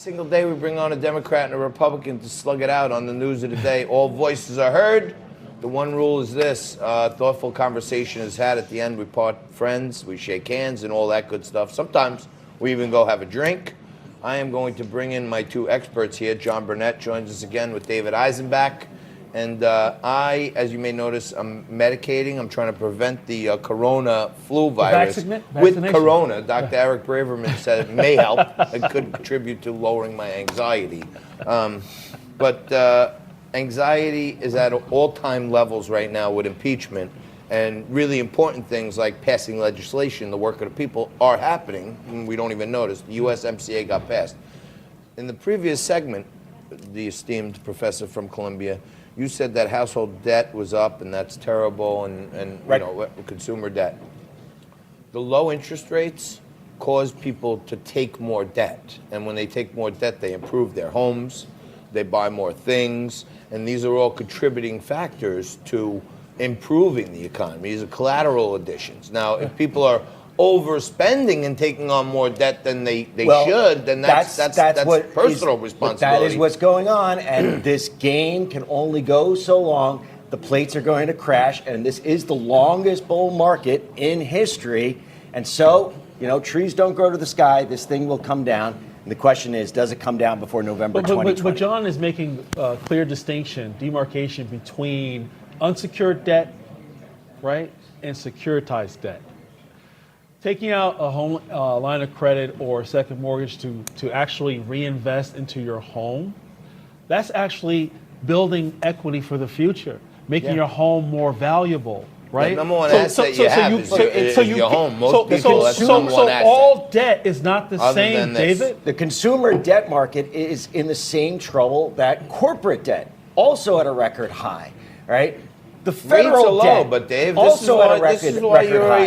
Single day we bring on a Democrat and a Republican to slug it out on the news of the day. All voices are heard. The one rule is this, thoughtful conversation is had. At the end, we part friends, we shake hands and all that good stuff. Sometimes we even go have a drink. I am going to bring in my two experts here. John Burnett joins us again with David Eisenbach. And I, as you may notice, I'm medicating. I'm trying to prevent the corona flu virus with corona. Dr. Eric Braverman said it may help. It could contribute to lowering my anxiety. But anxiety is at all-time levels right now with impeachment. And really important things like passing legislation, the work of the people, are happening. And we don't even notice. The USMCA got passed. In the previous segment, the esteemed professor from Columbia, you said that household debt was up, and that's terrible, and right. Consumer debt. The low interest rates cause people to take more debt, and when they take more debt, they improve their homes, they buy more things, and these are all contributing factors to improving the economy. These are collateral additions. Now, if people are overspending and taking on more debt than they should, then that's personal responsibility. That is what's going on, and this game can only go so long. The plates are going to crash, and this is the longest bull market in history. And so, trees don't grow to the sky. This thing will come down. And the question is, does it come down before November 2020? But John is making a clear distinction, demarcation between unsecured debt, right, and securitized debt. Taking out a home line of credit or a second mortgage to actually reinvest into your home, that's actually building equity for the future, making your home more valuable, right? The number one asset you have is your home. Most people, that's the number one asset. So all debt is not the same, David? The consumer debt market is in the same trouble that corporate debt, also at a record high, right? The federal rates are debt low, but Dave, also at a record high.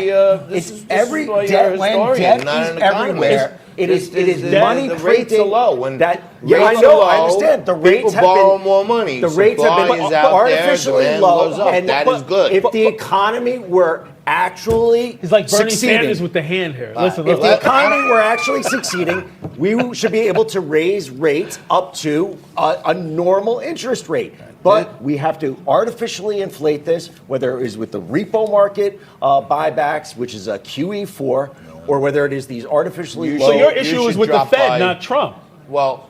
It's every debt when debt is everywhere. It is money the rates are low. When I understand. The rates have borrow more money. The rates have been artificially low, and that is good. If the economy were actually He's like Bernie succeeding, Sanders with the hand here. Listen, if the economy were actually succeeding, we should be able to raise rates up to a normal interest rate. But we have to artificially inflate this, whether it is with the repo market buybacks, which is a QE4, or whether it is these artificially low. So your issue is with the Fed, not Trump. Well,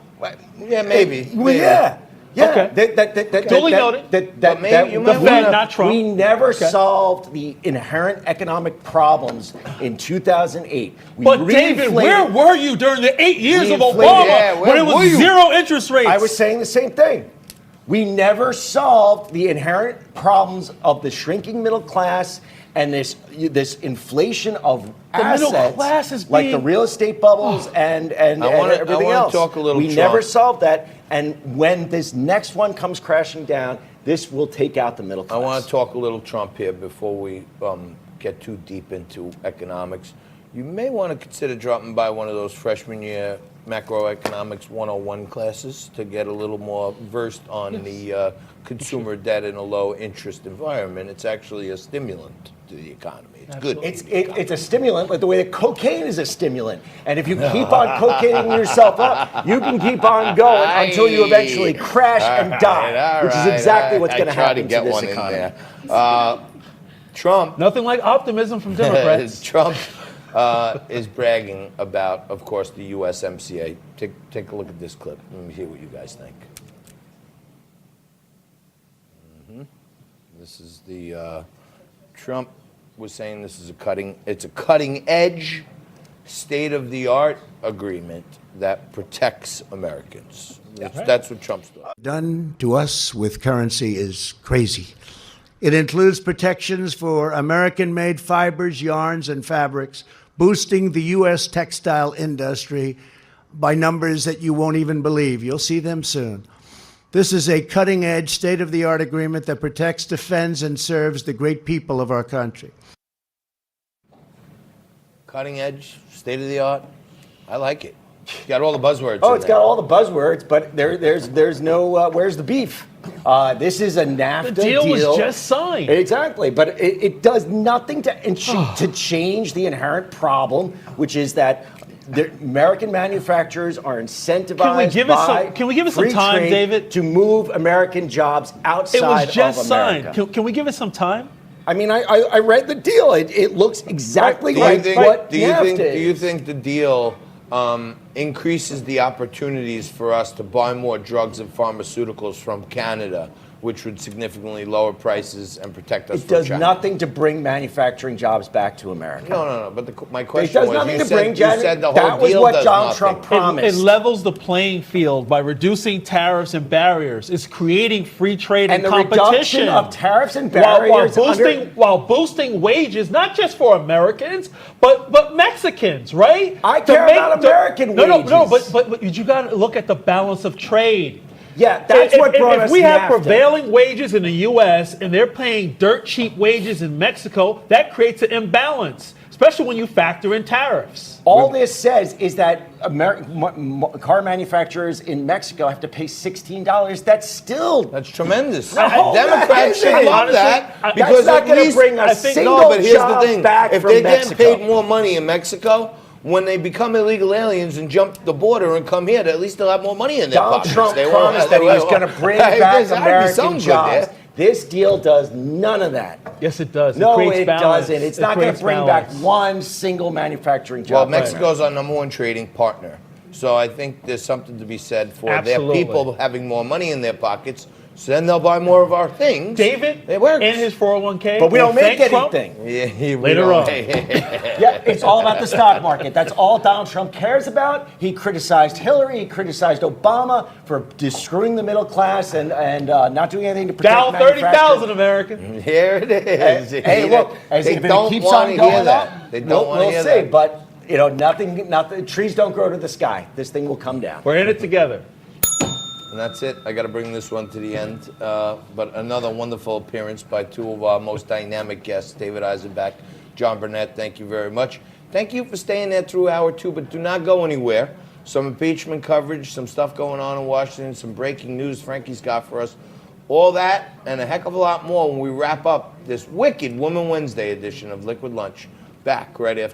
yeah, maybe. Yeah. Okay. Duly noted. The Fed, not Trump. We never solved the inherent economic problems in 2008. But David, where were you during the 8 years of Obama when it was zero interest rates? I was saying the same thing. We never solved the inherent problems of the shrinking middle class and this inflation of assets, middle class is like the real estate bubbles and everything else. Talk a little we never solved that, and when this next one comes crashing down, this will take out the middle class. I want to talk a little Trump here before we get too deep into economics. You may want to consider dropping by one of those freshman year macroeconomics 101 classes to get a little more versed on the consumer debt in a low interest environment. It's actually a stimulant to the economy. It's good. It's a stimulant, like the way that cocaine is a stimulant. And if you keep on cocaining yourself up, you can keep on going until you eventually crash and die, which is exactly what's going to happen to this economy. Trump. Nothing like optimism from Democrats. Trump is bragging about, of course, the USMCA. Take a look at this clip. Let me hear what you guys think. This is the Trump was saying this is it's a cutting edge, state of the art agreement that protects Americans. That's what Trump's doing. Done to us with currency is crazy. It includes protections for American-made fibers, yarns, and fabrics, boosting the U.S. textile industry by numbers that you won't even believe. You'll see them soon. This is a cutting-edge, state-of-the-art agreement that protects, defends, and serves the great people of our country. Cutting edge, state-of-the-art. I like it. It's got all the buzzwords. It's got all the buzzwords, but there's no where's the beef? This is a NAFTA deal. The deal was just signed. Exactly, but it does nothing to change the inherent problem, which is that American manufacturers are incentivized Can we give it some free time, trade David? to move American jobs It outside was just of America. signed. Can we give it some time? I mean, I read the deal. It looks exactly Do you like think, what do you NAFTA think, do you is. think the deal increases the opportunities for us to buy more drugs and pharmaceuticals from Canada, which would significantly lower prices and protect us It from does China? nothing to bring manufacturing jobs back to America. No. But my It question does was, nothing you to bring said the whole that was deal what does Donald nothing. Trump promised. It levels the playing field by reducing tariffs and barriers. It's creating free trade and and the competition. reduction of tariffs and while barriers while boosting wages, not just for Americans, but Mexicans, right? I care about American No, wages. but you got to look at the balance of trade. Yeah, that's what brought us If we have NAFTA. prevailing wages in the U.S. and they're paying dirt cheap wages in Mexico, that creates an imbalance, especially when you factor in tariffs. All this says is that car manufacturers in Mexico have to pay $16. That's tremendous. No, Democrats that should isn't. love that Honestly, because that's not at gonna least bring a I think- single no, but here's job the thing: back if from they're getting Mexico. paid more money in Mexico, when they become illegal aliens and jump the border and come here, at least they'll have more money in their Donald pockets. Trump They won't promised have- that he they was won't- going to bring Hey, back there's gotta be American something good jobs. there. This deal does none of that. Yes, it does. No, creates it balance. doesn't. It's It not going to creates bring balance. back one single manufacturing Well, job. Mexico's our number one trading partner. So I think there's something to be said for Absolutely. their people having more money in their pockets. So then they'll buy more of our things. David It works. and his 401k. But we don't will make thank Trump. anything. Yeah, we Later don't- on. Yeah, it's all about the stock market. That's all Donald Trump cares about. He criticized Hillary. He criticized Obama for screwing the middle class and not doing anything to protect Dow manufacturing. 30,000 American. Here it is. Hey, look, as they if it don't keeps want on to going hear up, that. They don't want to we'll hear see. that. But nothing. Trees don't grow to the sky. This thing will come down. We're in it together. And that's it. I got to bring this one to the end. But another wonderful appearance by two of our most dynamic guests, David Eisenbach, John Burnett. Thank you very much. Thank you for staying there through hour two, but do not go anywhere. Some impeachment coverage, some stuff going on in Washington, some breaking news Frankie's got for us. All that and a heck of a lot more when we wrap up this wicked Woman Wednesday edition of Liquid Lunch. Back right after.